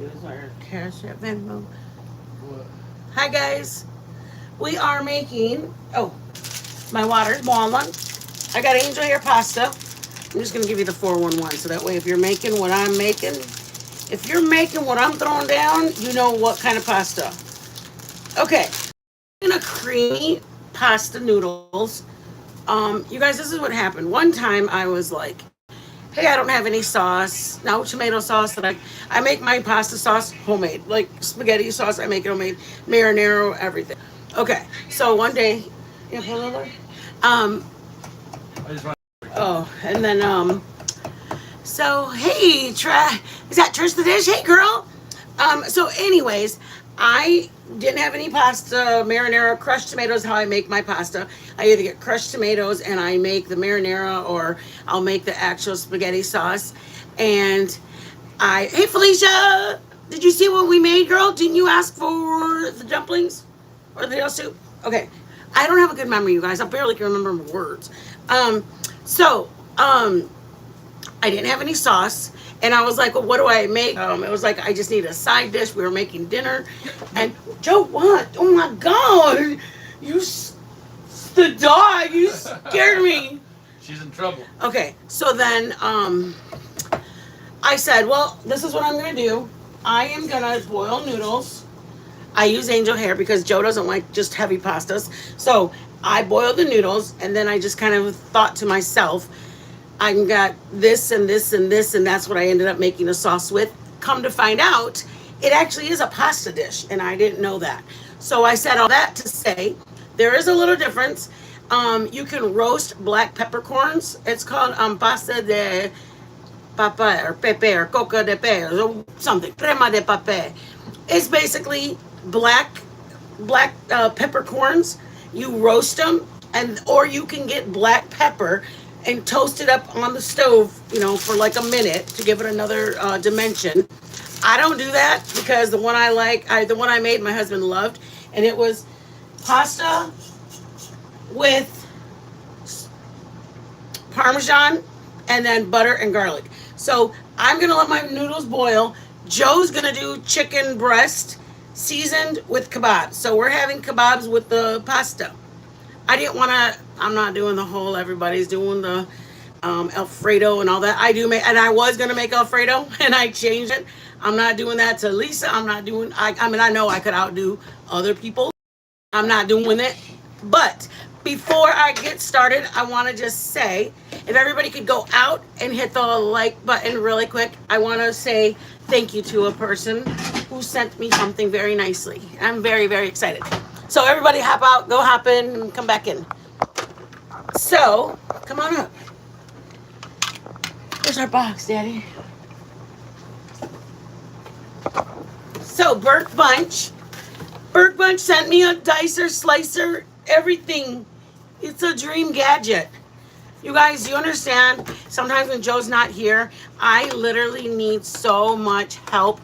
Use our Cash App Venmo. Hi guys, we are making. Oh, my water's boiling. I got angel hair pasta. I'm just gonna give you the 411 so that way if you're making what I'm making, if you're making what I'm throwing down, you know what kind of pasta. Okay, in a creamy pasta noodles. You guys, this is what happened. One time I was like, hey, I don't have any sauce, no tomato sauce. I make my pasta sauce homemade, like spaghetti sauce. I make it homemade, marinara, everything. Okay, so one day, you have another. Um, oh, and then so hey, try is that Trish the Dish? Hey, girl. So anyways, I didn't have any pasta marinara. Crushed tomatoes, how I make my pasta. I either get crushed tomatoes and I make the marinara, or I'll make the actual spaghetti sauce. And hey Felicia, did you see what we made, girl? Didn't you ask for the dumplings or the noodle soup? Okay, I don't have a good memory, you guys. I barely can remember my words. Um, so I didn't have any sauce. And I was like, well, what do I make? It was like, I just need a side dish. We were making dinner. And Joe, what? Oh my God. The dog, you scared me. She's in trouble. Okay, so then I said, well, this is what I'm going to do. I am going to boil noodles. I use angel hair because Joe doesn't like just heavy pastas. So I boiled the noodles, and then I just kind of thought to myself, I got this and this and this, and that's what I ended up making a sauce with. Come to find out, it actually is a pasta dish, and I didn't know that. So I said all that to say there is a little difference. You can roast black peppercorns. It's called pasta de papa or pepe or coca de pe or something. Crema de pape. It's basically black peppercorns. You roast them, and or you can get black pepper and toast it up on the stove, for like a minute to give it another dimension. I don't do that because the one the one I made, my husband loved, and it was pasta with Parmesan and then butter and garlic. So I'm gonna let my noodles boil. Joe's gonna do chicken breast seasoned with kebabs. So we're having kebabs with the pasta. I'm not doing the whole, everybody's doing the Alfredo and all that. And I was going to make Alfredo and I changed it. I'm not doing that to Lisa. I know I could outdo other people. I'm not doing it. But before I get started, I want to just say, if everybody could go out and hit the like button really quick, I want to say thank you to a person who sent me something very nicely. I'm very, very excited. So everybody hop out, go hop in, and come back in. So, come on up. Here's our box, Daddy. So, Burke Bunch sent me a dicer, slicer, everything. It's a dream gadget. You guys, you understand? Sometimes when Joe's not here, I literally need so much help.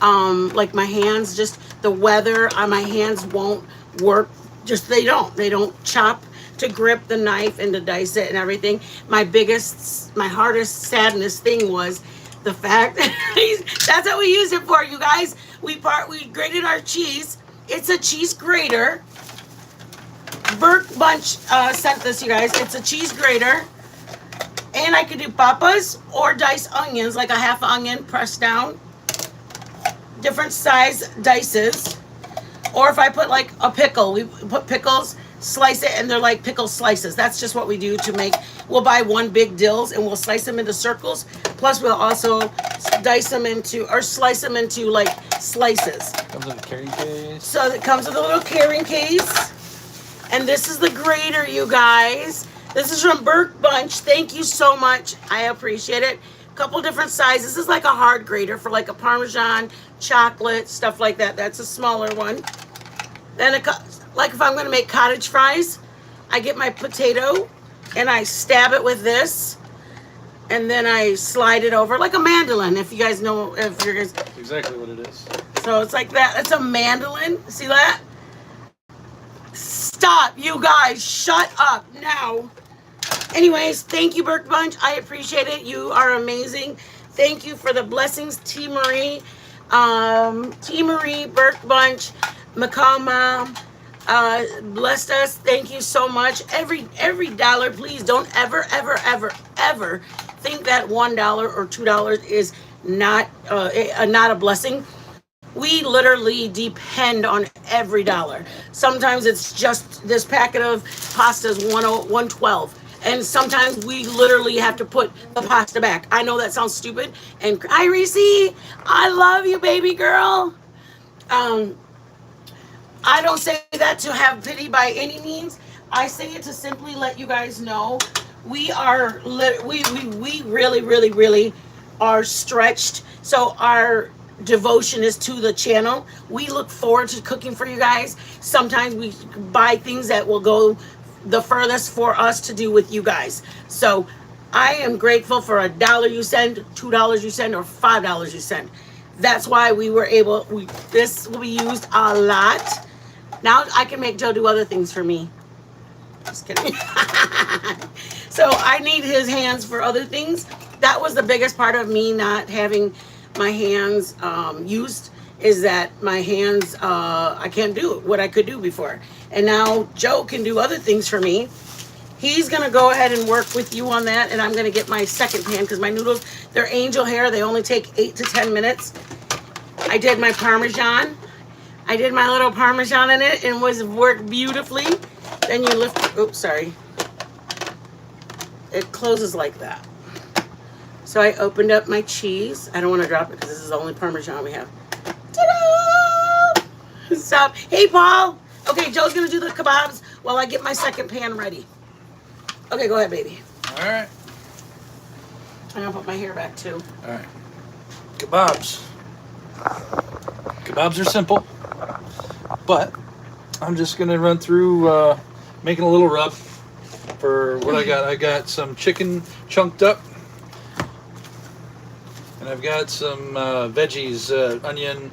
Like my hands, just the weather on my hands won't work. They don't chop to grip the knife and to dice it and everything. My hardest sadness thing was the fact that that's what we use it for, you guys. We grated our cheese. It's a cheese grater. Burke Bunch sent this, you guys. It's a cheese grater. And I could do papas or dice onions, like a half onion pressed down. Different size dices. Or if I put like a pickle, we put pickles, slice it, and they're like pickle slices. That's just what we do to make. We'll buy one big dills and we'll slice them into circles. Plus we'll also slice them into like slices. Comes with a carrying case. So it comes with a little carrying case. And this is the grater, you guys. This is from Burke Bunch. Thank you so much. I appreciate it. Couple different sizes. This is like a hard grater for like a Parmesan, chocolate, stuff like that. That's a smaller one. Then like if I'm going to make cottage fries, I get my potato and I stab it with this, and then I slide it over like a mandolin. If you guys know, exactly what it is. So it's like that. It's a mandolin. See that? Stop, you guys. Shut up now. Anyways, thank you, Burke Bunch. I appreciate it. You are amazing. Thank you for the blessings, T. Marie. T. Marie, Burke Bunch, McCall Mom, blessed us. Thank you so much. Every dollar, please don't ever think that $1 or $2 is not a blessing. We literally depend on every dollar. Sometimes it's just this packet of pasta is 112. And sometimes we literally have to put the pasta back. I know that sounds stupid. And hi, Reese. I love you, baby girl. Um, I don't say that to have pity by any means. I say it to simply let you guys know we are we really are stretched. So our devotion is to the channel. We look forward to cooking for you guys. Sometimes we buy things that will go the furthest for us to do with you guys. So I am grateful for $1 you send, $2 you send, or $5 you send. That's why we were able. This will be used a lot. Now I can make Joe do other things for me. Just kidding. So I need his hands for other things. That was the biggest part of me not having my hands used, is that my hands, I can't do what I could do before. And now Joe can do other things for me. He's going to go ahead and work with you on that. And I'm going to get my second pan because my noodles, they're angel hair. They only take 8 to 10 minutes. I did my Parmesan. I did my little Parmesan in it and was worked beautifully. Then you lift, oops, sorry. It closes like that. So I opened up my cheese. I don't want to drop it because this is the only Parmesan we have. Ta-da! Stop. Hey, Paul. Okay, Joe's going to do the kebabs while I get my second pan ready. Okay, go ahead, baby. All right. I'm going to put my hair back, too. All right. Kebabs. Kebabs are simple, but I'm just going to run through making a little rub for what I got. I got some chicken chunked up, and I've got some veggies, onion,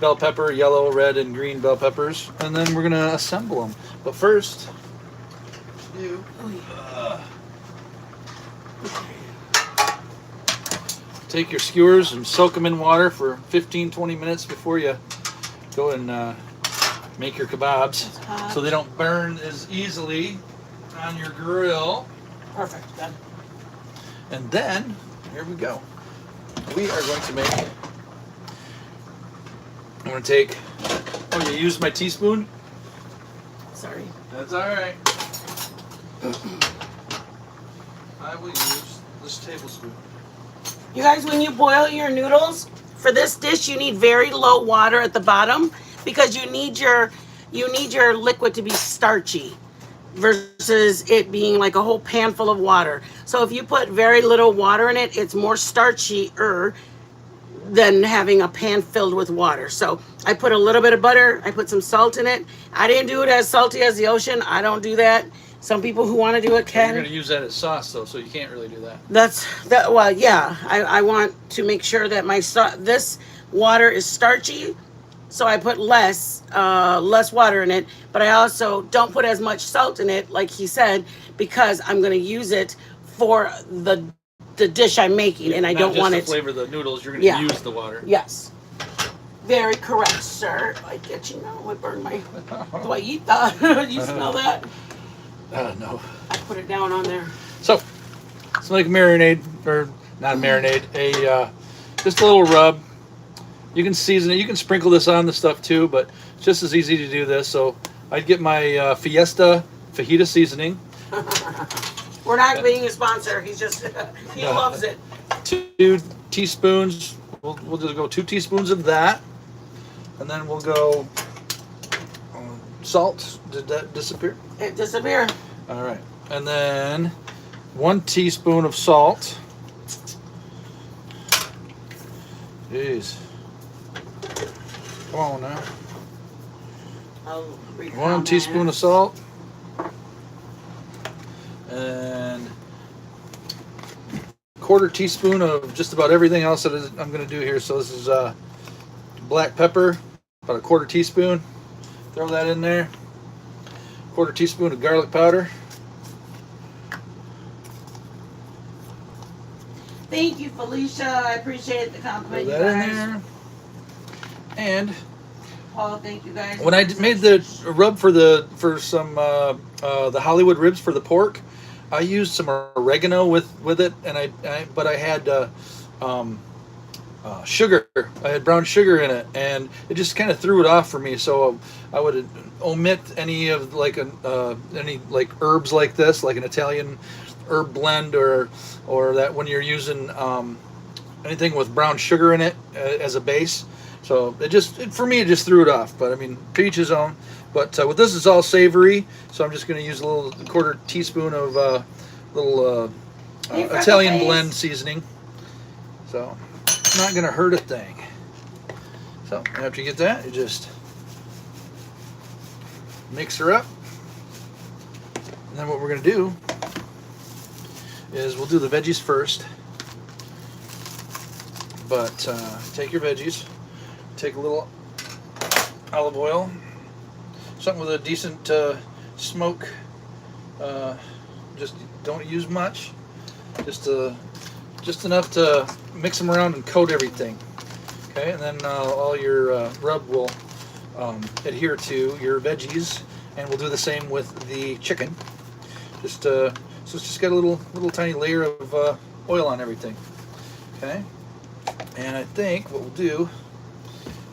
bell pepper, yellow, red, and green bell peppers, and then we're going to assemble them. But first, take your skewers and soak them in water for 15-20 minutes before you go and make your kebabs, so they don't burn as easily on your grill. Perfect. Done. And then, here we go. We are going to make, I'm going to take, oh, you used my teaspoon? Sorry. That's all right. I will use this tablespoon. You guys, when you boil your noodles, for this dish, you need very low water at the bottom because you need your liquid to be starchy versus it being like a whole pan full of water. So if you put very little water in it, it's more starchier than having a pan filled with water. So I put a little bit of butter. I put some salt in it. I didn't do it as salty as the ocean. I don't do that. Some people who want to do it can. You're going to use that as sauce, though, so you can't really do that. Well, yeah. I want to make sure that this water is starchy, so I put less water in it. But I also don't put as much salt in it, like he said, because I'm going to use it for the dish I'm making, and I don't want it to flavor the noodles. You're going to use the water. Yes. Very correct, sir. I get you now. I burned my. Do I eat that? You smell that? No. I put it down on there. So, it's like a marinade, or not a marinade, just a little rub. You can season it. You can sprinkle this on the stuff too, but it's just as easy to do this. So, I'd get my Fiesta fajita seasoning. We're not being a sponsor. He's just, he loves it. 2 teaspoons. We'll just go 2 teaspoons of that. And then we'll go salt. Did that disappear? It disappeared. All right. And then 1 teaspoon of salt. Jeez. Come on now. 1 teaspoon of salt. And 1/4 teaspoon of just about everything else that I'm going to do here. So this is black pepper, about 1/4 teaspoon. Throw that in there. 1/4 teaspoon of garlic powder. Thank you, Felicia. I appreciate the compliment. Throw that in there. And Oh, thank you guys. when I made the rub for the Hollywood ribs for the pork, I used some oregano with it, and but I had sugar. I had brown sugar in it, and it just kind of threw it off for me. So I would omit any of any like herbs like this, like an Italian herb blend, or that when you're using anything with brown sugar in it as a base. So for me it just threw it off. But I mean, to each his own. But with this, it's all savory, so I'm just going to use a little quarter teaspoon of Italian blend seasoning. So it's not going to hurt a thing. So after you get that, you just mix her up. And then what we're going to do is we'll do the veggies first. But take your veggies, take a little olive oil, something with a decent smoke. Just don't use much. Just enough to mix them around and coat everything. Okay, and then all your rub will adhere to your veggies, and we'll do the same with the chicken. So it's just got a little tiny layer of oil on everything. Okay, and I think what we'll do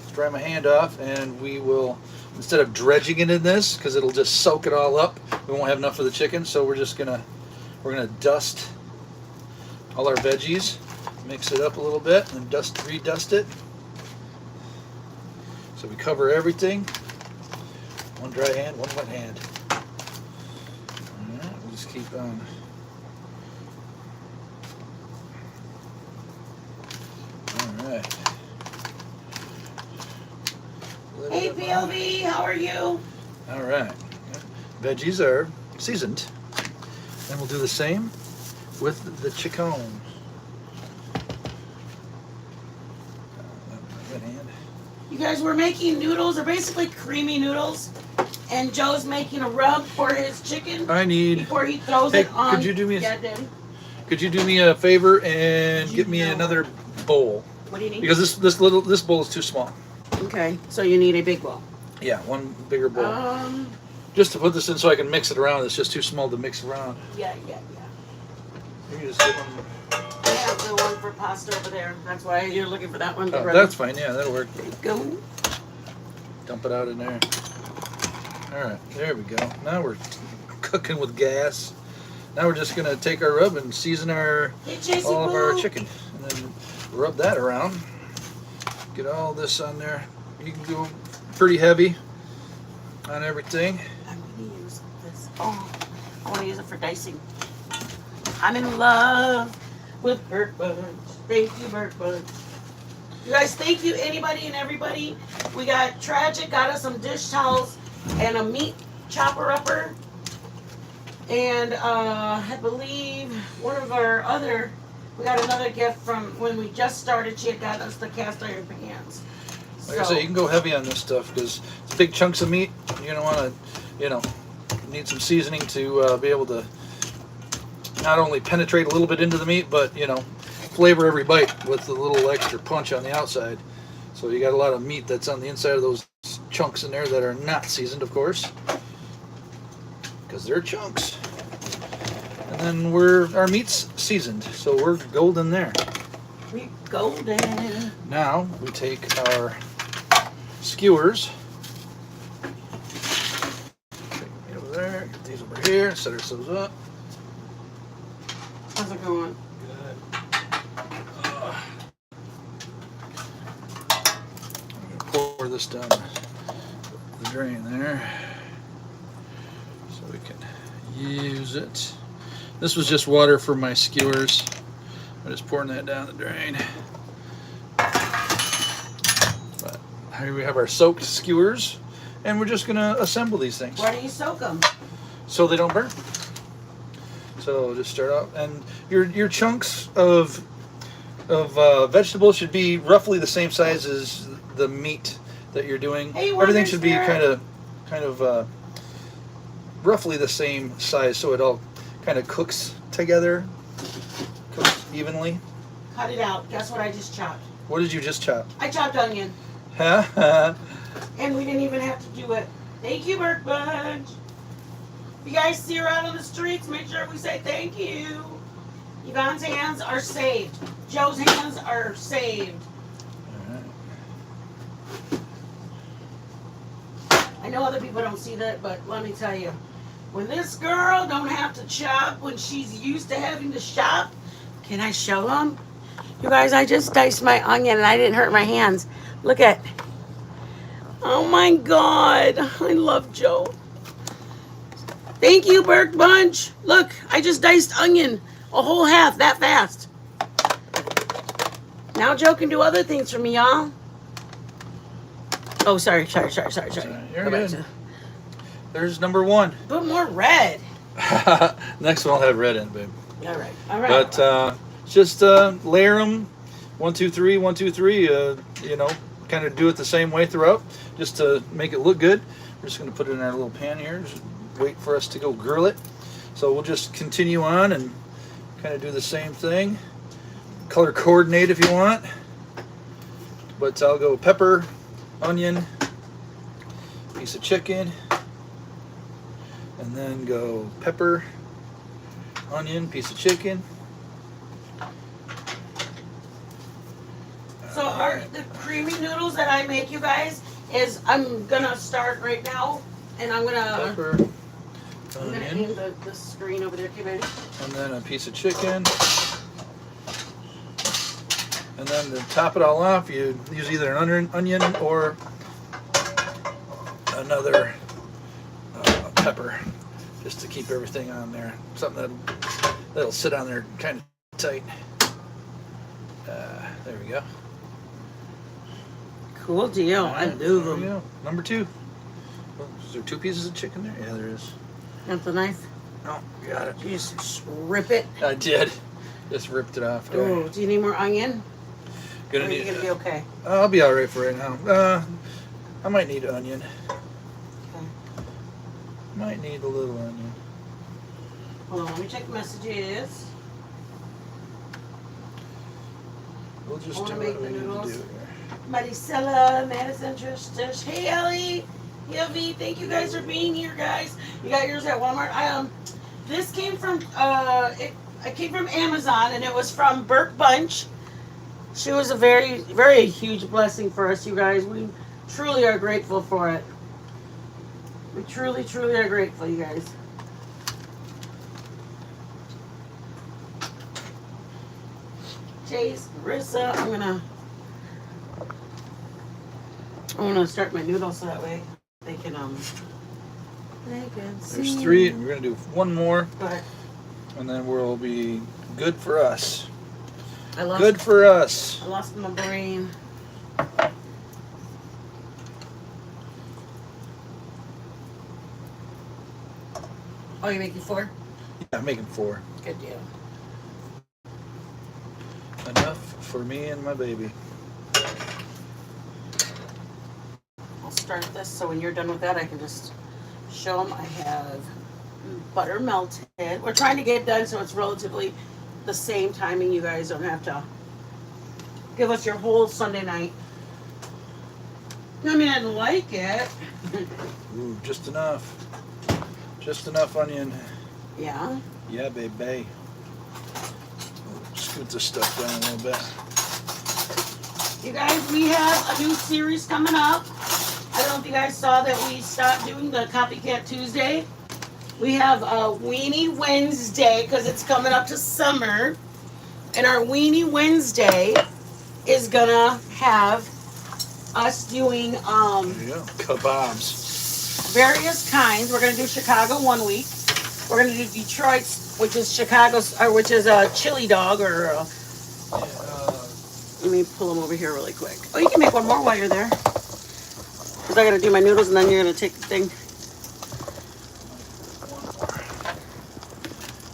is dry my hand off, and we will, instead of dredging it in this, because it'll just soak it all up, we won't have enough for the chicken. So we're gonna dust all our veggies, mix it up a little bit, and redust it. So we cover everything. One dry hand, one wet hand. Alright, we'll just keep on. Alright. Hey PLV, how are you? Alright. Veggies are seasoned. And we'll do the same with the chicken. You guys, we're making noodles. They're basically creamy noodles. And Joe's making a rub for his chicken. Before he throws it on. Could you do me Daddy. Could you do me a favor and get me another bowl? What do you need? Because this bowl is too small. Okay, so you need a big bowl. Yeah, one bigger bowl. Just to put this in so I can mix it around. It's just too small to mix around. Yeah. You can just get one. I have the one for pasta over there. That's why you're looking for that one. Oh, that's fine. Yeah, that'll work. There you go. Dump it out in there. All right, there we go. Now we're cooking with gas. Now we're just gonna take our rub and season all of our chicken, and then rub that around. Get all this on there. You can go pretty heavy on everything. I'm gonna use this. Oh, I want to use it for dicing. I'm in love with Burke Bunch. Thank you, Burke Bunch. You guys, thank you, anybody and everybody. We got Tragic, got us some dish towels and a meat chopper upper. And I believe we got another gift from when we just started. She had got us the cast iron pans. Like I say, you can go heavy on this stuff because it's big chunks of meat. You're gonna want to, need some seasoning to be able to not only penetrate a little bit into the meat, but flavor every bite with a little extra punch on the outside. So you got a lot of meat that's on the inside of those chunks in there that are not seasoned, of course, because they're chunks. And then our meat's seasoned, so we're golden there. We golden. Now we take our skewers. Take the meat over there. Get these over here. Set ourselves up. How's it going? Good. I'm gonna pour this down the drain there, so we can use it. This was just water for my skewers. I'm just pouring that down the drain. But here we have our soaked skewers, and we're just gonna assemble these things. Why do you soak them? So they don't burn. So just start out, and your chunks of vegetables should be roughly the same size as the meat that you're doing. Hey, everything should be kind of roughly the same size, so it all kind of cooks together, cooks evenly. Cut it out. Guess what I just chopped? What did you just chop? I chopped onion. And we didn't even have to do it. Thank you, Burke Bunch. If you guys see her out on the streets, make sure we say thank you. Yvonne's hands are saved. Joe's hands are saved. I know other people don't see that, but let me tell you, when this girl don't have to chop when she's used to having to shop, can I show them? You guys, I just diced my onion and I didn't hurt my hands. Look at, oh my God, I love Joe. Thank you, Burke Bunch. Look, I just diced onion, a whole half that fast. Now Joe can do other things for me, y'all. Oh, sorry. You're good. There's number 1. Put more red. Next one will have red in it, babe. All right. But just layer them 1, 2, 3, 1, 2, 3. You know, kind of do it the same way throughout, just to make it look good. We're just going to put it in our little pan here. Just wait for us to go grill it. So we'll just continue on and kind of do the same thing. Color coordinate if you want. But I'll go pepper, onion, piece of chicken, and then go pepper, onion, piece of chicken. So the creamy noodles that I make, you guys, is I'm gonna start right now, and I'm gonna Pepper, onion, aim the screen over there, baby. and then a piece of chicken. And then to top it all off, you use either an onion or another pepper, just to keep everything on there. Something that'll sit on there kind of tight. There we go. Cool deal. I love them. Go. Number 2. Is there 2 pieces of chicken there? Yeah, there is. Got the knife? Oh, got it. You just rip it. I did. Just ripped it off there. Oh, do you need more onion? Gonna Or are you need. gonna be okay? I'll be all right for right now. I might need onion. Okay. Might need a little onion. Hold on, let me check messages. We'll just Wanna do make what we the need to noodles? do here. Maricela, Madison, Trish. Hey, Ellie. Yuvie, thank you guys for being here, guys. You got yours at Walmart. This came from it came from Amazon, and it was from Burke Bunch. She was a very, very huge blessing for us, you guys. We truly are grateful for it. We truly, truly are grateful, you guys. Jace, Marissa, I'm gonna start my noodles so that way they can see. There's 3. We're gonna do 1 more, Go ahead. and then we'll be good for us. I Good for us. lost my brain. Oh, you're making 4? Yeah, I'm making 4. Good deal. Enough for me and my baby. I'll start this so when you're done with that, I can just show them I have butter melted. We're trying to get it done so it's relatively the same timing. You guys don't have to give us your whole Sunday night. I mean, I'd like it. Ooh, just enough. Just enough onion. Yeah. Yeah, baby. Scoot this stuff down a little bit. You guys, we have a new series coming up. I don't know if you guys saw that we stopped doing the Copycat Tuesday. We have a Weenie Wednesday because it's coming up to summer. And our Weenie Wednesday is gonna have us doing There you go. KaBobs. various kinds. We're gonna do Chicago one week. We're gonna do Detroit's, which is Chicago's, or which is a chili dog, or let me pull them over here really quick. Oh, you can make one more while you're there. Because I gotta do my noodles and then you're gonna take the thing.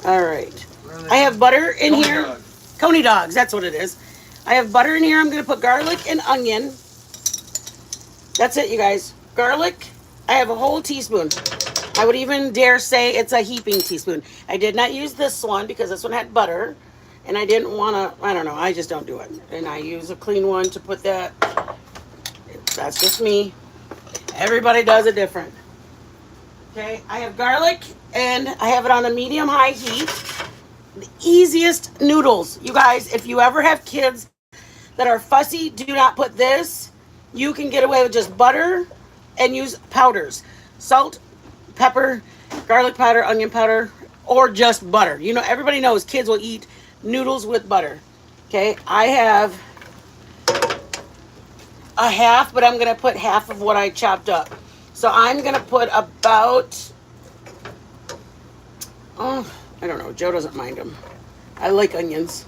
All right. I have butter in Coney here. dog. Coney dogs, that's what it is. I have butter in here. I'm gonna put garlic and onion. That's it, you guys. Garlic, I have a whole teaspoon. I would even dare say it's a heaping teaspoon. I did not use this one because this one had butter. And I didn't want to, I don't know, I just don't do it. And I use a clean one to put that. That's just me. Everybody does it different. Okay, I have garlic and I have it on a medium-high heat. The easiest noodles. You guys, if you ever have kids that are fussy, do not put this. You can get away with just butter and use powders. Salt, pepper, garlic powder, onion powder, or just butter. You know, everybody knows kids will eat noodles with butter. Okay, I have a half, but I'm gonna put half of what I chopped up. So I'm gonna put about, oh, I don't know, Joe doesn't mind them. I like onions.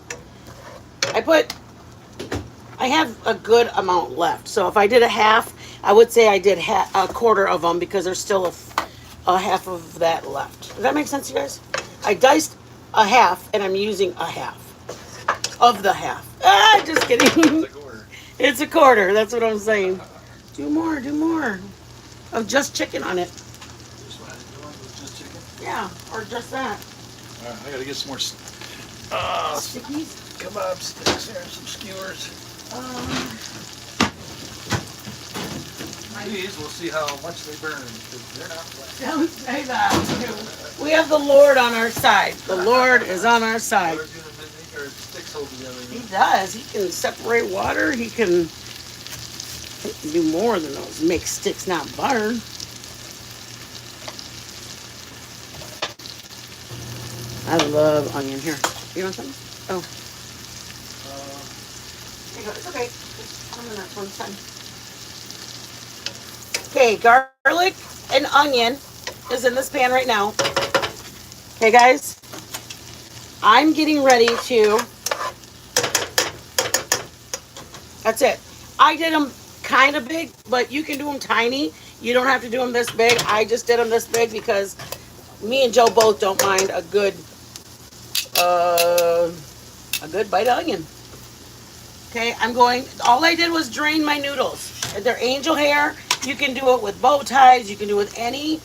I have a good amount left. So if I did a half, I would say I did a quarter of them because there's still a half of that left. Does that make sense, you guys? I diced a half and I'm using a half of the half. Ah, just kidding. It's a quarter. It's a quarter. That's what I'm saying. Do more, do more. Of just chicken on it. Just what I doing with just chicken. Yeah, or just that. All right, I gotta get some more Stickies? kebab sticks here, some skewers. These, we'll see how much they burn because they're not flat. Don't say that. We have the Lord on our side. The Lord is on our side. Sticks hold together. He does. He can separate water. He can do more than those. Make sticks not burn. I love onion. Here. You want some? Oh. There you go. It's okay. Just come in that one time. Okay, garlic and onion is in this pan right now. Okay, guys. I'm getting ready to. That's it. I did them kind of big, but you can do them tiny. You don't have to do them this big. I just did them this big because me and Joe both don't mind a good bite of onion. Okay, all I did was drain my noodles. If they're angel hair, you can do it with bow ties. You can do it with any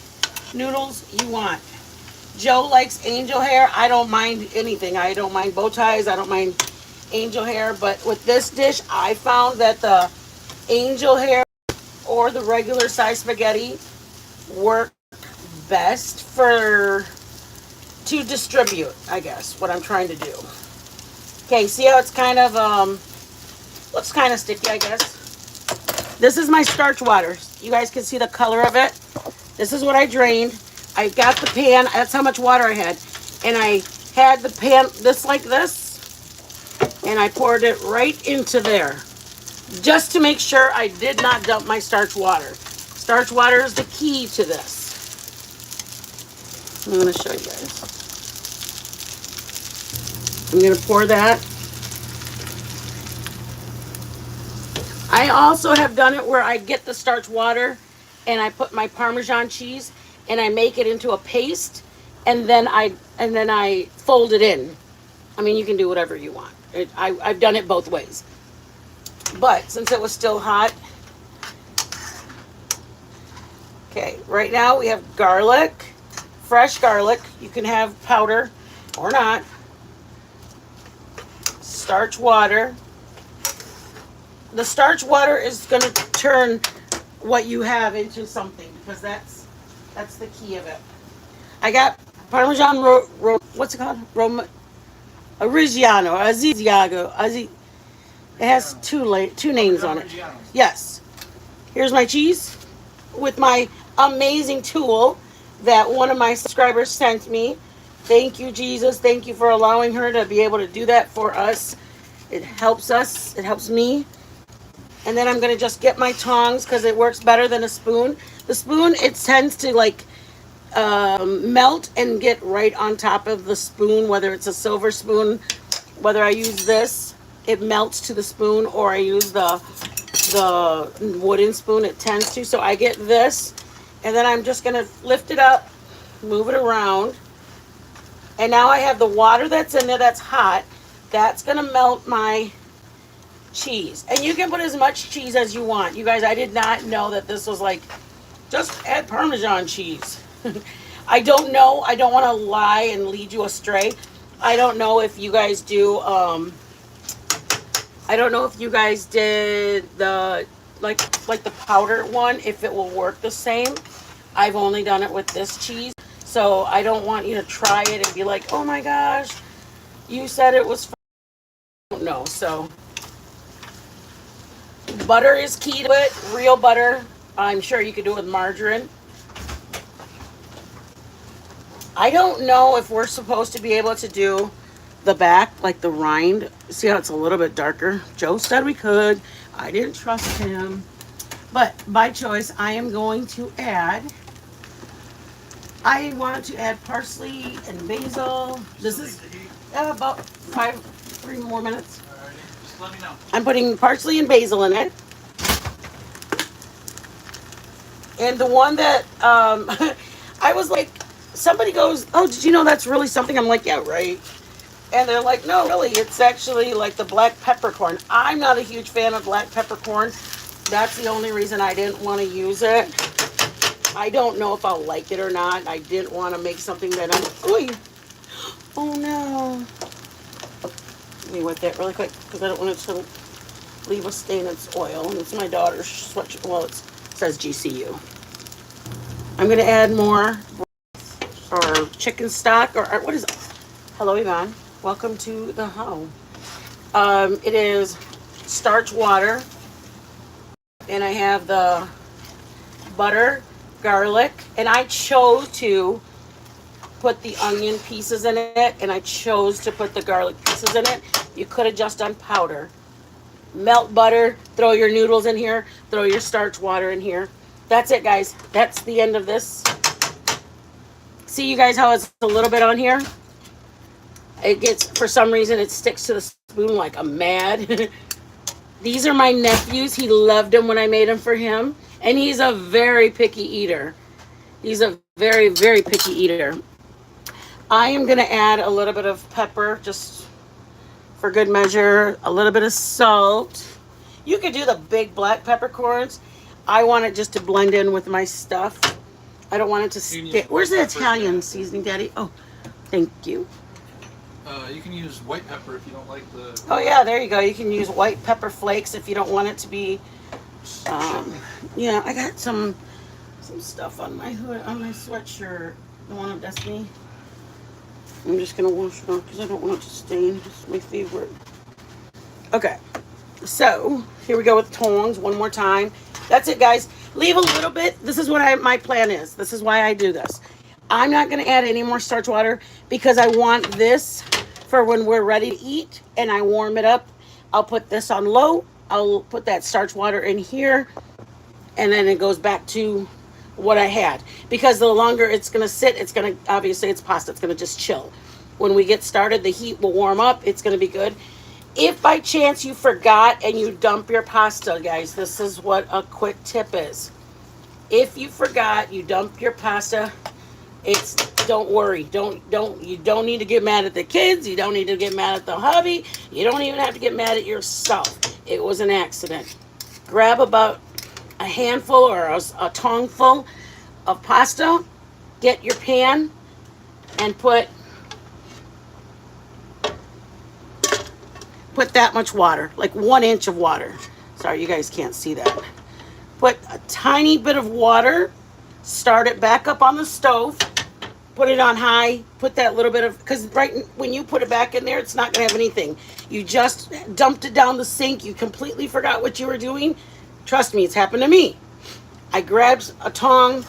noodles you want. Joe likes angel hair. I don't mind anything. I don't mind bow ties. I don't mind angel hair. But with this dish, I found that the angel hair or the regular size spaghetti work best to distribute, I guess, what I'm trying to do. Okay, see how it's kind of, looks kind of sticky, I guess. This is my starch water. You guys can see the color of it. This is what I drained. I got the pan. That's how much water I had. And I had the pan just like this. And I poured it right into there. Just to make sure I did not dump my starch water. Starch water is the key to this. I'm going to show you guys. I'm going to pour that. I also have done it where I get the starch water and I put my Parmesan cheese and I make it into a paste and then I fold it in. I mean, you can do whatever you want. I've done it both ways. But since it was still hot, okay, right now we have garlic, fresh garlic. You can have powder or not. Starch water. The starch water is going to turn what you have into something because that's the key of it. I got Parmesan what's it called? Reggiano, Asiago. It has two names on it. Yes. Here's my cheese with my amazing tool that one of my subscribers sent me. Thank you, Jesus. Thank you for allowing her to be able to do that for us. It helps us. It helps me. And then I'm going to just get my tongs because it works better than a spoon. The spoon, it tends to like melt and get right on top of the spoon, whether it's a silver spoon, whether I use this, it melts to the spoon, or I use the wooden spoon, it tends to. So I get this, and then I'm just going to lift it up, move it around. And now I have the water that's in there that's hot. That's going to melt my cheese. And you can put as much cheese as you want. You guys, I did not know that this was like, just add Parmesan cheese. I don't know. I don't want to lie and lead you astray. I don't know if you guys do, I don't know if you guys did the like the powder one, if it will work the same. I've only done it with this cheese. So I don't want you to try it and be like, oh my gosh, you said it was I don't know. So butter is key to it. Real butter. I'm sure you could do it with margarine. I don't know if we're supposed to be able to do the back, like the rind. See how it's a little bit darker? Joe said we could. I didn't trust him. But by choice, I am going to add, I wanted to add parsley and basil. This is about 3 more minutes. Alrighty, just let me know. I'm putting parsley and basil in it. And the one that I was like, somebody goes, oh, did you know that's really something? I'm like, yeah, right. And they're like, no, really, it's actually like the black peppercorn. I'm not a huge fan of black peppercorn. That's the only reason I didn't want to use it. I don't know if I'll like it or not. I didn't want to make something that I'm, ooh, oh no. Let me wet that really quick because I don't want it to leave a stain. It's oil, and it's my daughter's sweatshirt. Well, it says GCU. I'm going to add more or chicken stock or what is it? Hello, Yvonne. Welcome to the home. It is starch water, and I have the butter, garlic, and I chose to put the onion pieces in it, and I chose to put the garlic pieces in it. You could have just done powder. Melt butter, throw your noodles in here, throw your starch water in here. That's it, guys. That's the end of this. See, you guys, how it's a little bit on here? It gets, for some reason, it sticks to the spoon like I'm mad. These are my nephews. He loved them when I made them for him. And he's a very picky eater. He's a very, very picky eater. I am going to add a little bit of pepper, just for good measure. A little bit of salt. You could do the big black peppercorns. I want it just to blend in with my stuff. I don't want it to stick. Where's the Italian seasoning, Daddy? Oh, thank you. You can use white pepper if you don't like the. Oh yeah, there you go. You can use white pepper flakes if you don't want it to be. Yeah, I got some stuff on my hood, on my sweatshirt, the one of Destiny. I'm just gonna wash it off because I don't want it to stain. It's my favorite. Okay, so here we go with tongs one more time. That's it, guys. Leave a little bit. This is what my plan is. This is why I do this. I'm not going to add any more starch water because I want this for when we're ready to eat and I warm it up. I'll put this on low. I'll put that starch water in here and then it goes back to what I had. Because the longer it's going to sit, it's going to, obviously it's pasta, it's going to just chill. When we get started, the heat will warm up. It's going to be good. If by chance you forgot and you dump your pasta, guys, this is what a quick tip is. If you forgot, you dump your pasta, it's, don't worry. You don't need to get mad at the kids. You don't need to get mad at the hubby. You don't even have to get mad at yourself. It was an accident. Grab about a handful or a tongueful of pasta. Get your pan and put that much water, like 1 inch of water. Sorry, you guys can't see that. Put a tiny bit of water, start it back up on the stove, put it on high, put that little bit of, because right when you put it back in there, it's not going to have anything. You just dumped it down the sink. You completely forgot what you were doing. Trust me, it's happened to me. I grabbed a tong,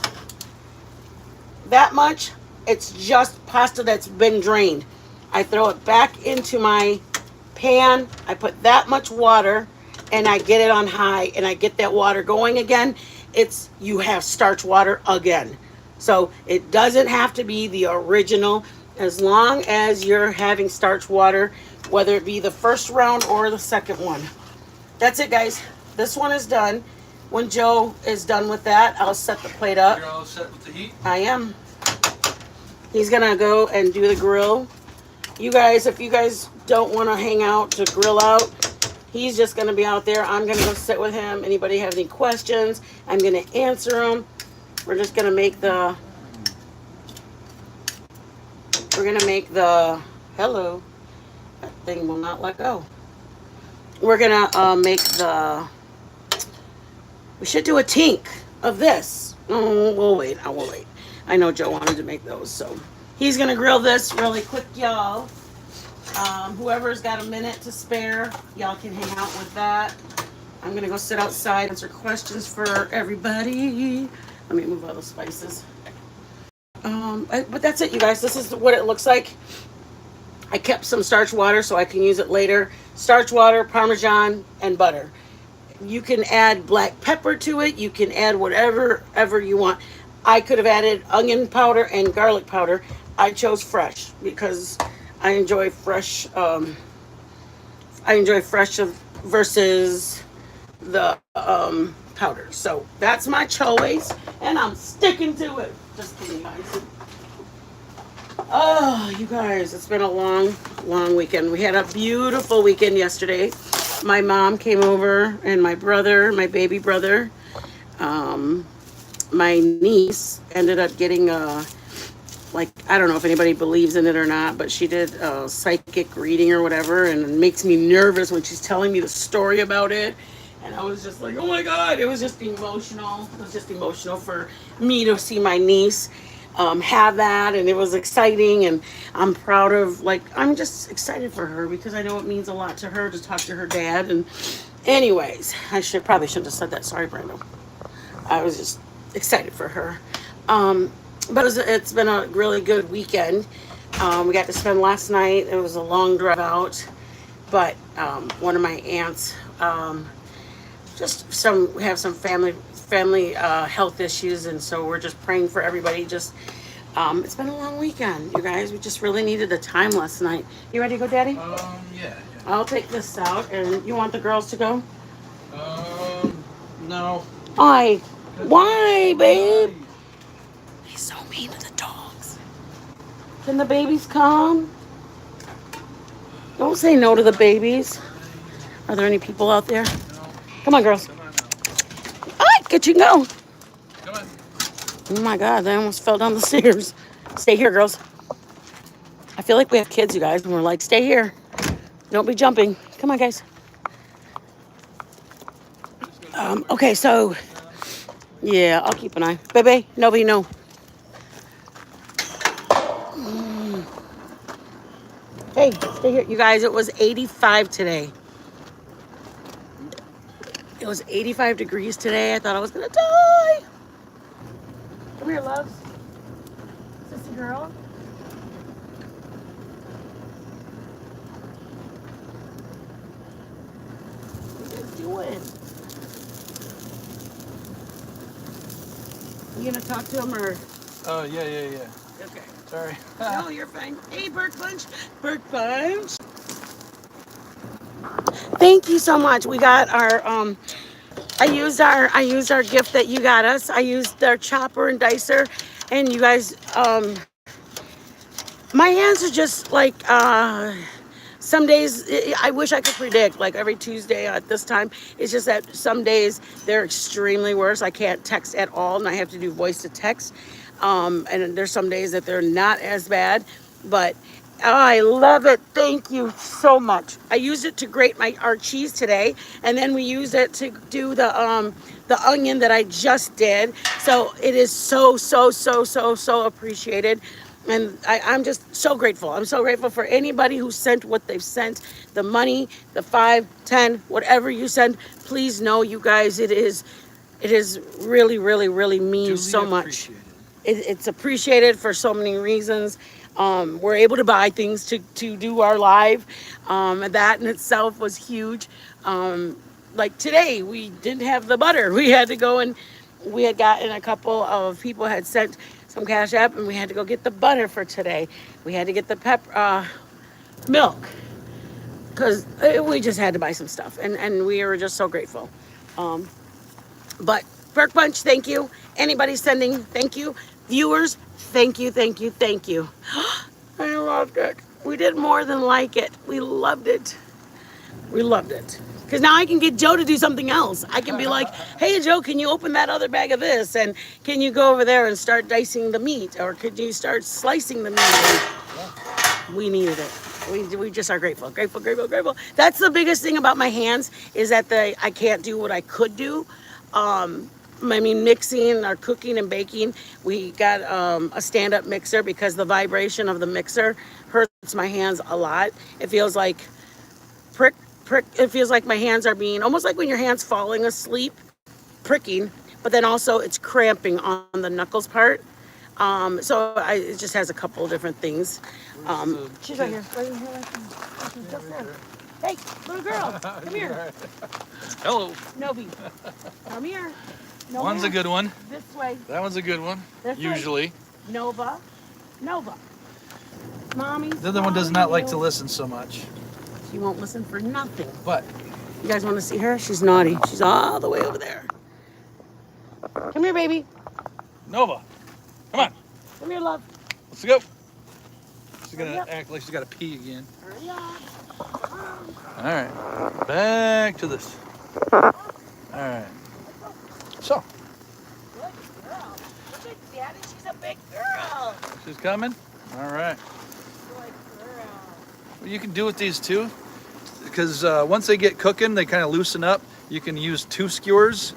that much. It's just pasta that's been drained. I throw it back into my pan. I put that much water and I get it on high and I get that water going again. It's, you have starch water again. So it doesn't have to be the original, as long as you're having starch water, whether it be the first round or the second one. That's it, guys. This one is done. When Joe is done with that, I'll set the plate up. You're all set with the heat? I am. He's gonna go and do the grill. You guys, if you guys don't want to hang out to grill out, he's just gonna be out there. I'm gonna go sit with him. Anybody have any questions, I'm gonna answer them. We're just gonna make the, hello, that thing will not let go. We're gonna make the We should do a tink of this. Oh, we'll wait. I will wait. I know Joe wanted to make those, so he's gonna grill this really quick, y'all. Whoever's got a minute to spare, y'all can hang out with that. I'm gonna go sit outside, answer questions for everybody. Let me move all the spices. But that's it, you guys. This is what it looks like. I kept some starch water so I can use it later. Starch water, Parmesan, and butter. You can add black pepper to it. You can add whatever ever you want. I could have added onion powder and garlic powder. I chose fresh because I enjoy fresh. I enjoy fresh versus the powder. So that's my choice, and I'm sticking to it. Just kidding, guys. Oh, you guys, it's been a long, long weekend. We had a beautiful weekend yesterday. My mom came over, and my brother, my baby brother, my niece ended up getting like, I don't know if anybody believes in it or not, but she did a psychic reading or whatever, and it makes me nervous when she's telling me the story about it. And I was just like, oh my God, it was just emotional. It was just emotional for me to see my niece have that, and it was exciting, and I'm proud of, like, I'm just excited for her because I know it means a lot to her to talk to her dad. And anyways, I probably shouldn't have said that. Sorry, Brando. I was just excited for her. But it's been a really good weekend. We got to spend last night. It was a long drive out, but one of my aunts, we have some family health issues, and so we're just praying for everybody. Just it's been a long weekend, you guys. We just really needed the time last night. You ready to go, Daddy? Yeah. I'll take this out, and you want the girls to go? No. Why, babe? He's so mean to the dogs. Can the babies come? Don't say no to the babies. Are there any people out there? No. Come on, girls. Come on now. All right, get you go. Come on. Oh my God, they almost fell down the stairs. Stay here, girls. I feel like we have kids, you guys, and we're like, stay here. Don't be jumping. Come on, guys. Okay, so, yeah, I'll keep an eye. Baby, nobody know. Hey, stay here. You guys, it was 85 today. It was 85 degrees today. I thought I was going to die. Come here, loves. Sissy girl. What are you guys doing? You going to talk to him or? Oh, yeah. Okay. Sorry. No, you're fine. Hey, Burke Bunch. Burke Bunch. Thank you so much. We got our I used our gift that you got us. I used our chopper and dicer, and you guys my hands are just like some days I wish I could predict, like every Tuesday at this time. It's just that some days they're extremely worse. I can't text at all, and I have to do voice to text. And there's some days that they're not as bad, but I love it. Thank you so much. I used it to grate our cheese today, and then we used it to do the onion that I just did. So it is so appreciated. And I'm just so grateful. I'm so grateful for anybody who sent what they've sent, the money, the 5, 10, whatever you send. Please know, you guys, it is really means Duly so much. appreciated. It's appreciated for so many reasons. We're able to buy things to do our live. That in itself was huge. Like today, we didn't have the butter. We had to go and we had gotten a couple of people had sent some cash app, and we had to go get the butter for today. We had to get the milk, because we just had to buy some stuff, and we were just so grateful. But Burke Bunch, thank you. Anybody sending, thank you. Viewers, thank you. I loved it. We did more than like it. We loved it. Because now I can get Joe to do something else. I can be like, hey, Joe, can you open that other bag of this? And can you go over there and start dicing the meat? Or could you start slicing the meat? And we needed it. We just are grateful. Grateful. That's the biggest thing about my hands, is that I can't do what I could do. I mean, mixing or cooking and baking. We got a stand-up mixer because the vibration of the mixer hurts my hands a lot. It feels like prick, prick. It feels like my hands are being almost like when your hands falling asleep, pricking. But then also it's cramping on the knuckles part. It just has a couple of different things. She's right here. Right in here. She's just there. Hey, little girl, come here. Hello. Novi, come here. Nova. One's a good one. This way. That one's a good one. This Usually. way. Nova. Mommy's The other one does not like to listen so much. She won't listen for nothing. But You guys want to see her? She's naughty. She's all the way over there. Come here, baby. Nova, come on. Come here, love. Let's go. She's Hurry gonna up. act like she's got to pee again. Hurry up. All right. Back to this. All right. So Good girl. Look at Daddy. She's a big girl. she's coming. All right. Good girl. What you can do with these too, because once they get cooking, they kind of loosen up. You can use 2 skewers.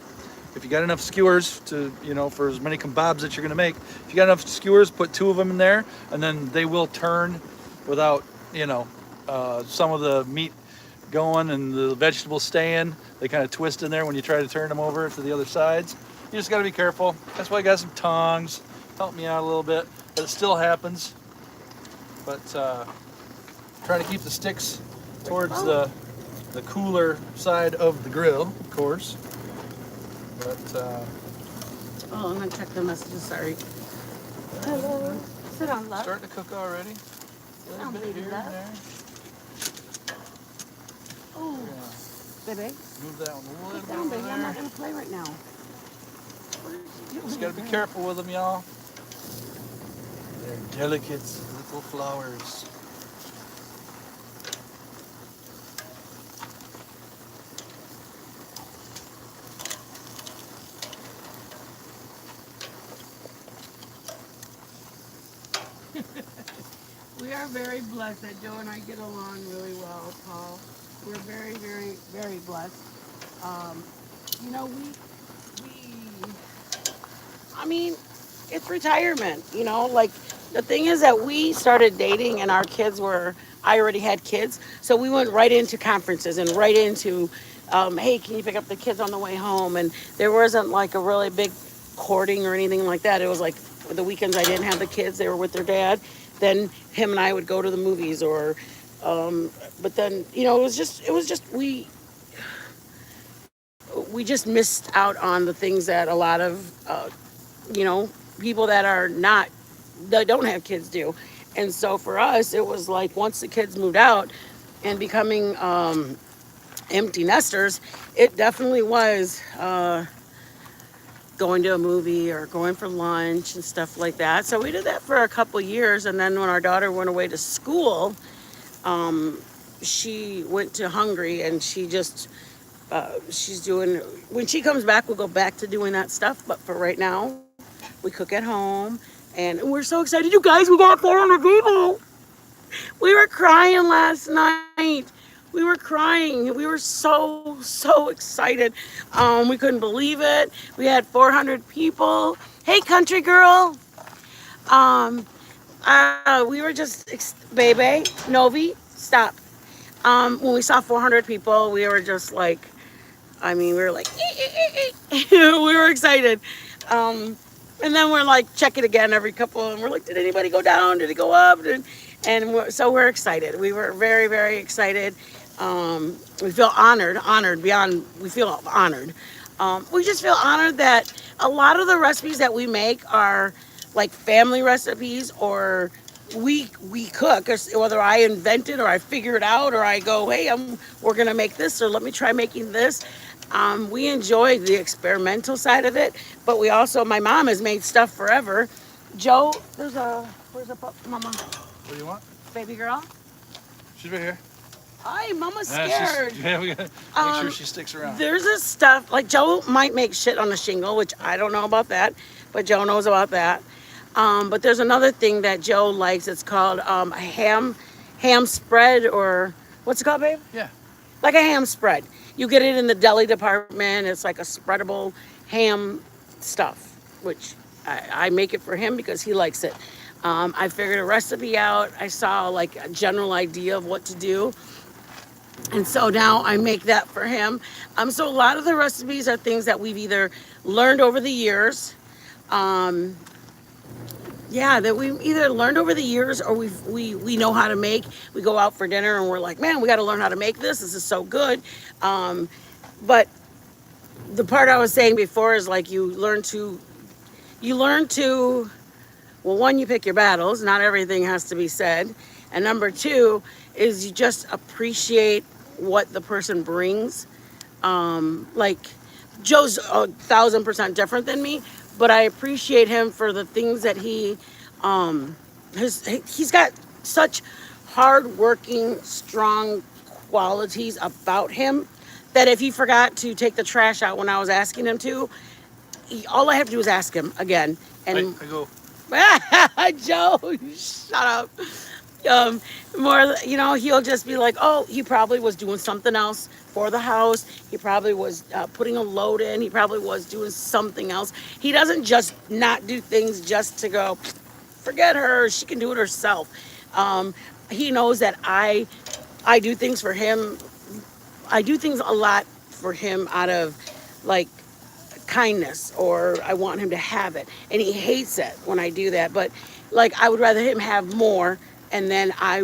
If you got enough skewers to, for as many kebabs that you're gonna make, if you got enough skewers, put 2 of them in there, and then they will turn without, some of the meat going and the vegetables staying. They kind of twist in there when you try to turn them over to the other sides. You just got to be careful. That's why I got some tongs. Help me out a little bit, but it still happens. But try to keep the sticks towards the cooler side of the grill, of course. But Oh, I'm going to check the messages. Sorry. Hello. Sit down, love. starting to cook already. A little bit baby here love. and there. Oh, baby. Move that one a little Sit bit down, over baby. I'm not there. going to play right now. What are you Just doing? got to be careful with them, y'all. They're delicate little flowers. We are very blessed that Joe and I get along really well, Paul. We're very, very, very blessed. I mean, it's retirement, like the thing is that we started dating and I already had kids. So we went right into conferences and right into, hey, can you pick up the kids on the way home? And there wasn't like a really big courting or anything like that. It was like the weekends I didn't have the kids, they were with their dad. Then him and I would go to the movies but then, it was just, we just missed out on the things that a lot of, people that don't have kids do. And so for us, it was like once the kids moved out and becoming empty nesters, it definitely was going to a movie or going for lunch and stuff like that. So we did that for a couple years. And then when our daughter went away to school, she went to Hungary and she's doing, when she comes back, we'll go back to doing that stuff. But for right now, we cook at home and we're so excited. You guys, we got 400 people. We were crying last night. We were crying. We were so excited. We couldn't believe it. We had 400 people. Hey, country girl. We were just, baby, Novi, stop. When we saw 400 people, we were just like, we were like, we were excited. And then we're like, check it again every couple, and we're like, did anybody go down? Did it go up? So we're excited. We were very, very excited. We feel honored beyond, we feel honored. We just feel honored that a lot of the recipes that we make are like family recipes, or we cook, whether I invent it or I figure it out, or I go, hey, we're gonna make this, or let me try making this. We enjoy the experimental side of it, but we also, my mom has made stuff forever. Joe, where's mama? What do you want? Baby girl? She's right here. Hi, mama's scared. Yeah, we gotta make sure she sticks around. There's this stuff, like Joe might make shit on a shingle, which I don't know about that, but Joe knows about that. But there's another thing that Joe likes. It's called a ham spread, or what's it called, babe? Yeah. Like a ham spread. You get it in the deli department. It's like a spreadable ham stuff, which I make it for him because he likes it. I figured a recipe out. I saw like a general idea of what to do. And so now I make that for him. So a lot of the recipes are things that we've either learned over the years. Um, yeah, that we either learned over the years or we know how to make. We go out for dinner and we're like, man, we got to learn how to make this. This is so good. Um, but the part I was saying before is like you learn to well, one, you pick your battles. Not everything has to be said. And number two is you just appreciate what the person brings. Like Joe's 1,000% different than me, but I appreciate him for the things that um, he's got such hardworking, strong qualities about him that if he forgot to take the trash out when I was asking him to, all I have to do is ask him again. And I go. Joe, shut up. Um, more, he'll just be like, oh, he probably was doing something else for the house. He probably was putting a load in. He probably was doing something else. He doesn't just not do things just to go, forget her. She can do it herself. Um, he knows that I do things for him. I do things a lot for him out of like kindness or I want him to have it. And he hates it when I do that. But like I would rather him have more and then I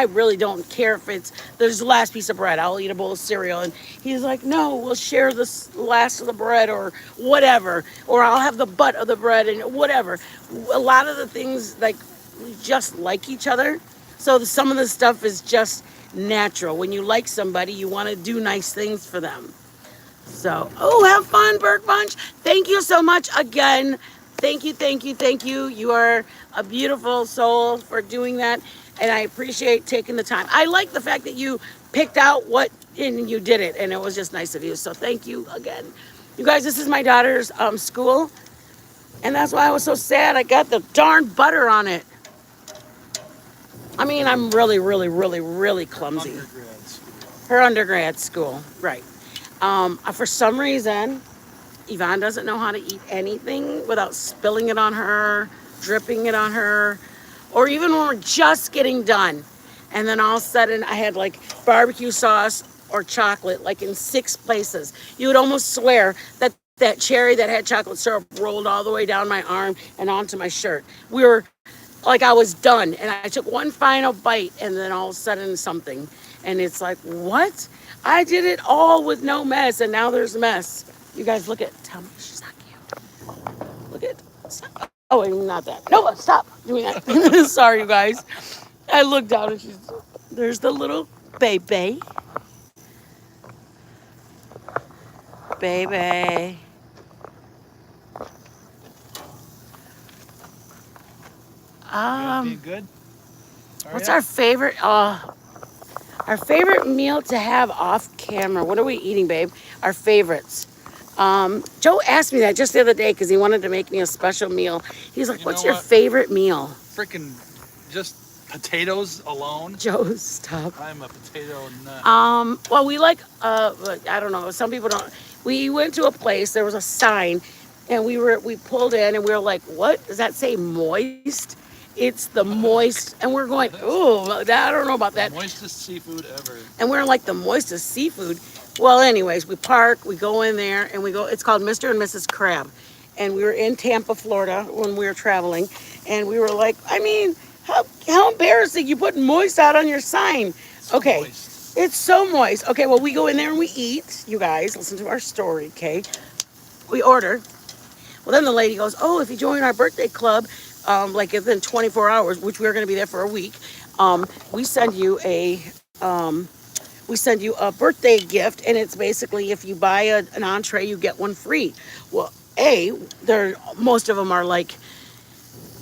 really don't care if it's there's the last piece of bread. I'll eat a bowl of cereal and he's like, no, we'll share the last of the bread or whatever. Or I'll have the butt of the bread and whatever. A lot of the things like we just like each other. So some of the stuff is just natural. When you like somebody, you want to do nice things for them. So, oh, have fun, Burke Bunch. Thank you so much again. Thank you, thank you, thank you. You are a beautiful soul for doing that. And I appreciate taking the time. I like the fact that you picked out what and you did it. And it was just nice of you. So thank you again. You guys, this is my daughter's school. And that's why I was so sad. I got the darn butter on it. I mean, I'm really, really, really, really clumsy. Undergrad school. Her undergrad school, right. For some reason, Yvonne doesn't know how to eat anything without spilling it on her, dripping it on her, or even when we're just getting done. And then all of a sudden, I had like barbecue sauce or chocolate, like in 6 places. You would almost swear that that cherry that had chocolate syrup rolled all the way down my arm and onto my shirt. We were like, I was done. And I took one final bite, and then all of a sudden, something. And it's like, what? I did it all with no mess, and now there's mess. You guys look at, tell me she's not cute. Look at, stop. Oh, wait, not that. No, stop doing that. Sorry, you guys. I looked down and there's the little baby. Baby. Being good. What's our favorite? Our favorite meal to have off camera. What are we eating, babe? Our favorites. Joe asked me that just the other day because he wanted to make me a special meal. He's like, "What's your favorite meal?" Freaking just potatoes alone. Joe, stop. I'm a potato nut. Well, we like. I don't know. Some people don't. We went to a place. There was a sign, and we pulled in, and we were like, "What does that say? Moist." It's the moist, and we're going, oh, I don't know about that. Moistest seafood ever. And we're like the moistest seafood. Well, anyways, we park, we go in there, and we go, it's called Mr. and Mrs. Crab. And we were in Tampa, Florida when we were traveling. And we were like, I mean, how embarrassing. You put moist out on your sign. Okay. Moist. It's so moist. Okay, well, we go in there and we eat. You guys, listen to our story, okay? We order. Well, then the lady goes, oh, if you join our birthday club, like within 24 hours, which we're going to be there for a week, we send you a birthday gift, and it's basically if you buy an entree, you get one free. Well, most of them are like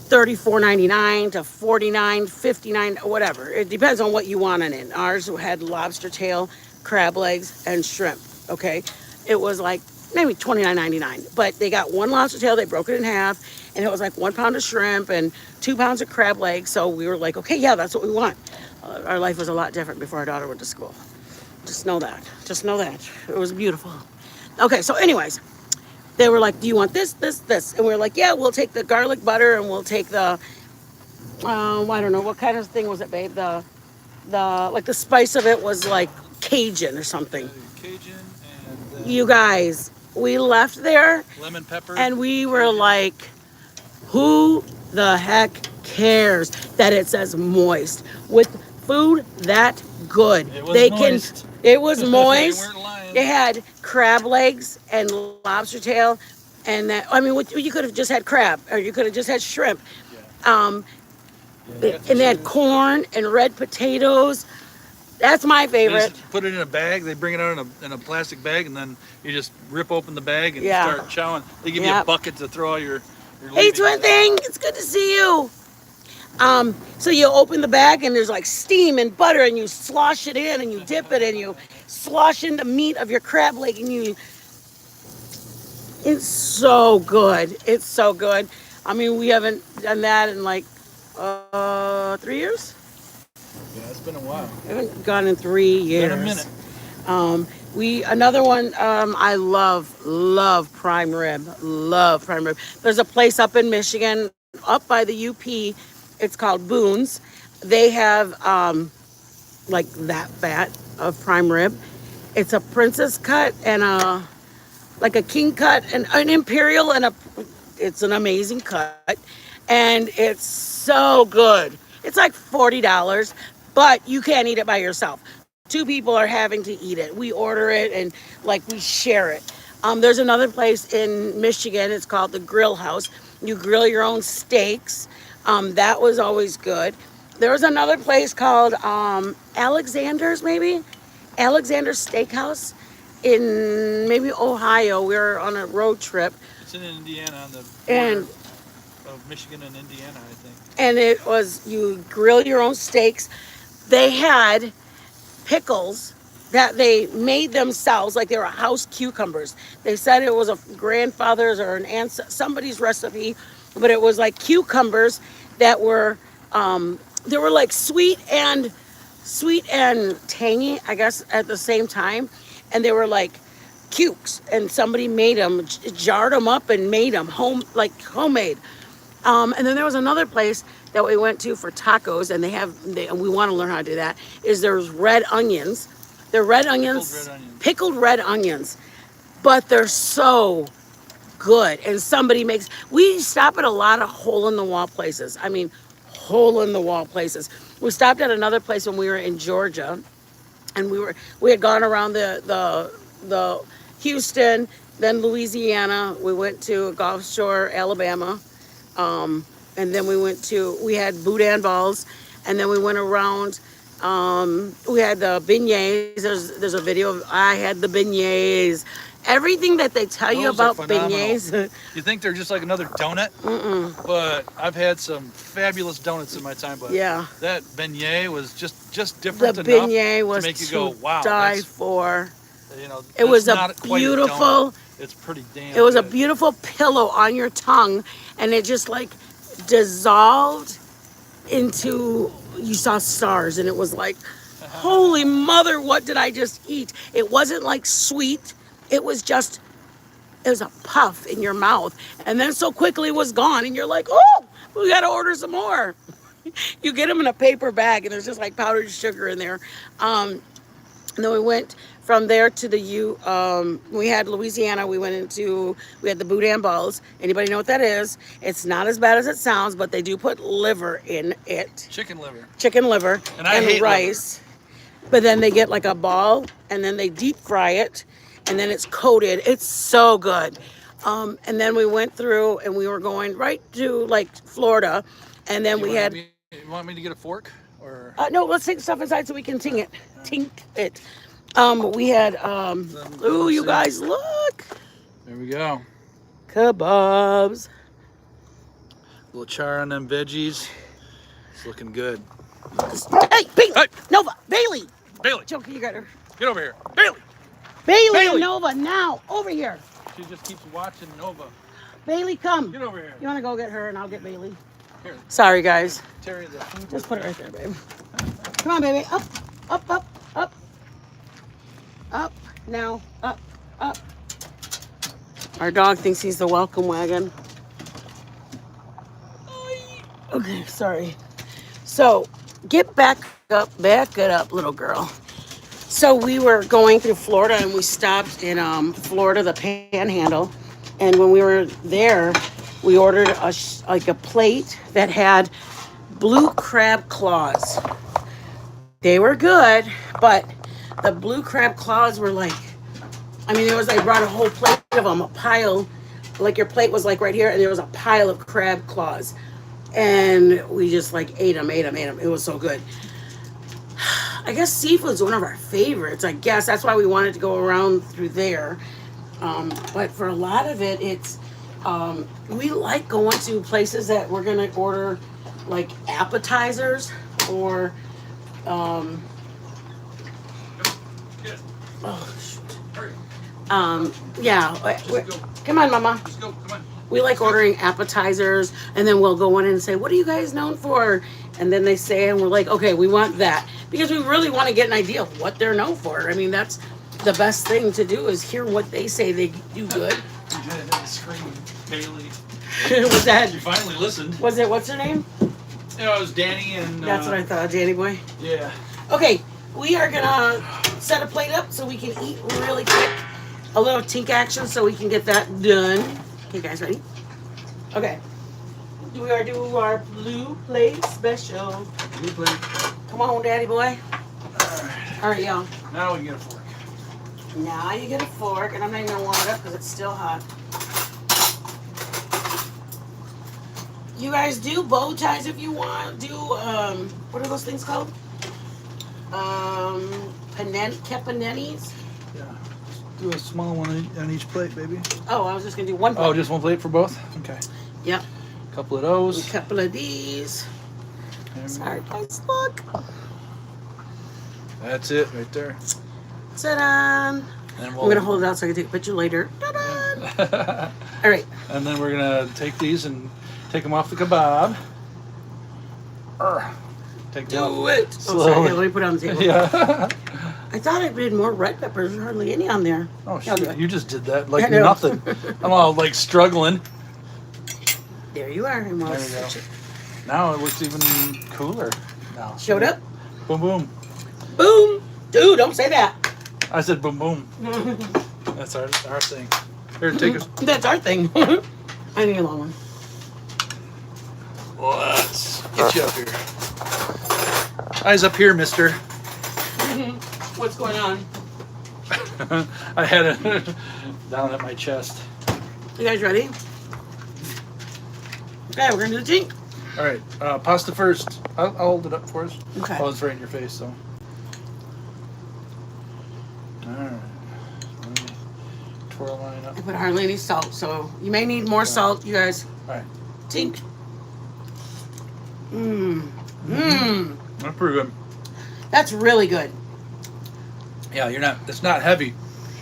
$34.99 to $49, $59, whatever. It depends on what you want in it. Ours had lobster tail, crab legs, and shrimp. Okay, it was like maybe $29.99, but they got one lobster tail. They broke it in half, and it was like 1 pound of shrimp and 2 pounds of crab legs. So we were like, okay, yeah, that's what we want. Our life was a lot different before our daughter went to school. Just know that. Just know that. It was beautiful. Okay, so anyways, they were like, "Do you want this, this, this?" And we were like, "Yeah, we'll take the garlic butter and we'll take the I don't know what kind of thing was it, babe. The like the spice of it was like Cajun or something." Cajun and You guys, we left there lemon pepper. and we were like, "Who the heck cares that it says moist with food that good?" It was moist. It was They moist. weren't lying. They had crab legs and lobster tail, and that I mean, you could have just had crab, or you could have just had shrimp. Yeah. And they had corn and red potatoes. That's my They favorite. just put it in a bag. They bring it out in a plastic bag, and then you just rip open the bag and Yeah. start chowing. They give you Yep. a bucket to throw all your Hey, leavings Twin in. Thing, it's good to see you. So you open the bag and there's like steam and butter, and you slosh it in and you dip it and you slosh in the meat of your crab leg, and it's so good. It's so good. I mean, we haven't done that in like 3 years. Yeah, it's been a while. We haven't gone in 3 years. Been a minute. Another one. I love prime rib. Love prime rib. There's a place up in Michigan, up by the UP. It's called Boone's. They have like that fat of prime rib. It's a princess cut and a like a king cut and an imperial and a. It's an amazing cut, and it's so good. It's like $40, but you can't eat it by yourself. Two people are having to eat it. We order it and like we share it. There's another place in Michigan. It's called the Grill House. You grill your own steaks. That was always good. There was another place called Alexander's, maybe Alexander's Steakhouse in maybe Ohio. We were on a road trip, It's in Indiana on the and border of Michigan and Indiana, I think. and it was you grill your own steaks. They had pickles that they made themselves, like they were house cucumbers. They said it was a grandfather's or an aunt, somebody's recipe, but it was like cucumbers that were they were like sweet and tangy, I guess, at the same time, and they were like cukes, and somebody made them, jarred them up, and made them homemade. And then there was another place that we went to for tacos, and we want to learn how to do that. Is there's red onions, they're red onions, pickled red onions, but they're so good. And we stop at a lot of hole in the wall places. I mean, hole in the wall places. We stopped at another place when we were in Georgia, and we had gone around the Houston, then Louisiana. We went to Gulf Shore, Alabama. And then we had boudin balls, and then we went around. We had the beignets. There's a video of I had the beignets. Everything that they tell you Those are about phenomenal. beignets. You think they're just like another donut? But I've had some fabulous donuts in my time. But Yeah. that beignet was just different The enough beignet was to make you go, wow. die That's, for. It that's was a not quite beautiful. donut. It's pretty damn. It was a good. beautiful pillow on your tongue, and it just like dissolved into. You saw stars, and it was like, holy mother, what did I just eat? It wasn't like sweet. It was a puff in your mouth, and then so quickly it was gone, and you're like, oh, we got to order some more. You get them in a paper bag, and there's just like powdered sugar in there. And then we went from there to we had Louisiana. We had the boudin balls. Anybody know what that is? It's not as bad as it sounds, but they do put liver in it. Chicken liver. Chicken liver And I hate rice. But then they get like a ball, and then they deep fry it, and then it's coated. It's so good. And then we went through, and we were going right to like Florida, and then we had. You want me to get a fork? Or No, let's take the stuff inside so we can tink it. We had, ooh, you guys, look. there we go. KaBobs. A little char on them veggies. It's looking good. Hey, Bailey. Hey. Nova. Bailey. Bailey, Joker, you got her. get over here. Bailey. Bailey and Bailey. Nova, now, over here. She just keeps watching Nova. Bailey, come. Get over here. You want to go get her, and I'll get Bailey? Here, Sorry, guys. Terry, the food. Just put it right there, babe. Come on, baby. Up, up, up, up. Now, up, up. Our dog thinks he's the welcome wagon. Okay, sorry. So, back it up, little girl. So we were going through Florida and we stopped in Florida, the Panhandle. And when we were there, we ordered a plate that had blue crab claws. They were good, but the blue crab claws were like, I mean, they brought a whole plate of them, a pile, like your plate was like right here, and there was a pile of crab claws. And we just like ate them. It was so good. I guess seafood's one of our favorites. I guess that's why we wanted to go around through there. But for a lot of it, it's we like going to places that we're gonna order like appetizers or oh shoot. Yeah. Come on, Mama. Let's go. Come on. We like ordering appetizers, and then we'll go in and say, "What are you guys known for?" And then they say, and we're like, "Okay, we want that," because we really want to get an idea of what they're known for. I mean, that's the best thing to do is hear what they say they do good. You did that scream, Bailey. Was that? You finally listened. Was it? What's her name? Yeah, it was Danny and. That's what I thought, Danny boy. Yeah. Okay, we are gonna set a plate up so we can eat really quick. A little tink action so we can get that done. Okay, guys, ready? Okay. We are doing our blue plate special. Blue plate. Come on, Daddy boy. All right, y'all. Now we can get a fork. Now you get a fork, and I'm not even gonna warm it up because it's still hot. You guys do bow ties if you want. Do what are those things called? Campanenis. Yeah. Do a small one on each plate, baby. Oh, I was just gonna do one plate. Oh, just one plate for both? Okay. Yep. A couple of those. A couple of these. Sorry, guys, look. That's it right there. Ta-da! I'm gonna hold it out so I can take a picture later. Ta-da! All right. And then we're gonna take these and take them off the kebab. Take them Do off it. slowly. Oh, sorry. Let me put it on the table. Yeah. I thought I did more red peppers. There's hardly any on there. Oh, I'll do shit. it. You just did that like I know. nothing. I'm all like struggling. There you are. And we'll There you go. switch it. Now it looks even cooler. Now. Showed up. Boom, boom. Boom. Dude, don't say that. I said boom, boom. That's our thing. Here, take us. That's our thing. I need a long one. Let's get you up here. Eyes up here, mister. What's going on? I had it down at my chest. You guys ready? Okay, we're gonna do the tink. All right, pasta first. I'll hold it up for us. Okay. Oh, it's right in your face, so. All right. Let me twirl mine up. I put hardly any salt, so you may need more salt, you guys. All right. Tink. Mmm. That's pretty good. That's really good. Yeah, it's not heavy.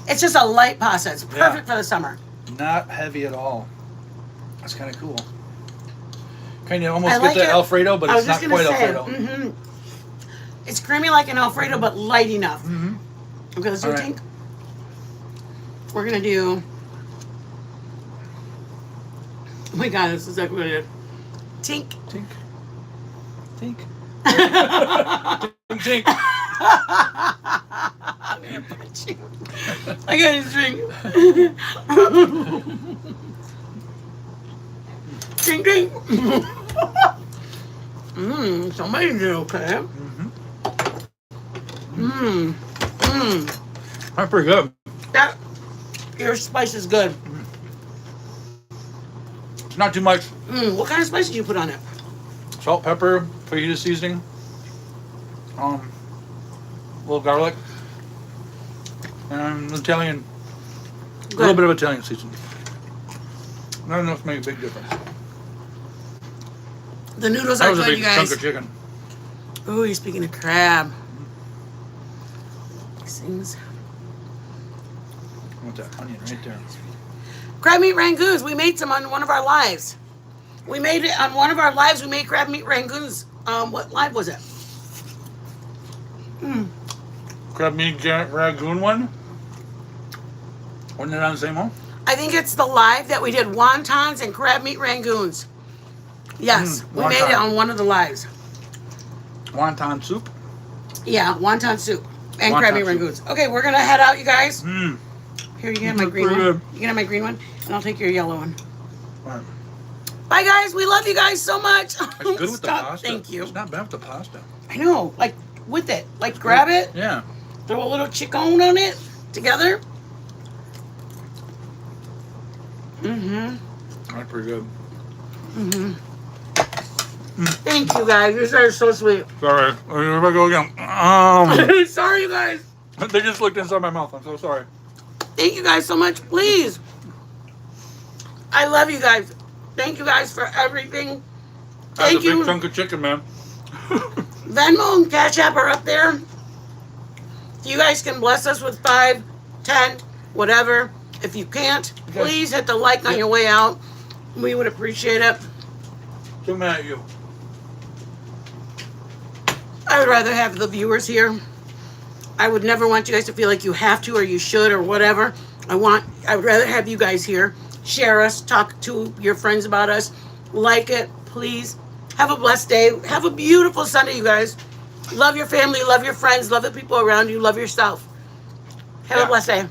It's just a light pasta. It's perfect for the summer. Not heavy at all. That's kind of cool. Kind of almost I like get the it. Alfredo, but I it's was just not gonna quite say, Alfredo. It's creamy like an Alfredo, but light enough. Okay, let's do All a right. tink. We're gonna do. Oh my god, this is exactly what I did. Tink. Tink. Tink. Tink. I'm gonna punch you. I got his drink. Drink, drink. Somebody did okay. That's pretty good. Your spice is good. It's not too much. What kind of spice did you put on it? Salt, pepper, fajita seasoning. A little garlic. And Italian. A little bit of Italian seasoning. Not enough to make a big difference. The noodles That are was a good, big you chunk guys. of chicken. Ooh, you're speaking of crab. These things. I want that onion right there. Crab meat rangoons. We made some on one of our lives. We made it on one of our lives. We made crab meat rangoons. What live was it? Crab meat ragoon one? Wasn't it on the same one? I think it's the live that we did wontons and crab meat rangoons. Yes, we made it on one of the lives. Wonton soup. Yeah, wonton soup and Wonton crab meat soup. rangoons. Okay, we're gonna head out, you guys. Mmm. Here, you can have my green one. You can have my green one, and I'll take your yellow one. Right. Bye, guys. We love you guys so much. It's good with the pasta. Thank you. It's not bad with the pasta. I know, like with it, like grab it, Yeah. throw a little chicken on it together. That's pretty good. Thank you, guys. You guys are so sweet. Sorry. Here I go again. Sorry, you guys. They just looked inside my mouth. I'm so sorry. Thank you guys so much. Please. I love you guys. Thank you guys for everything. That's Thank a big you. chunk of chicken, man. Venmo and Cash App are up there. You guys can bless us with 5, 10, whatever. If you can't, please hit the like on your way out. We would appreciate it. Too mad at you. I would rather have the viewers here. I would never want you guys to feel like you have to or you should or whatever. I would rather have you guys here. Share us, talk to your friends about us, like it, please. Have a blessed day. Have a beautiful Sunday, you guys. Love your family, love your friends, love the people around you, love yourself. Have a blessed day.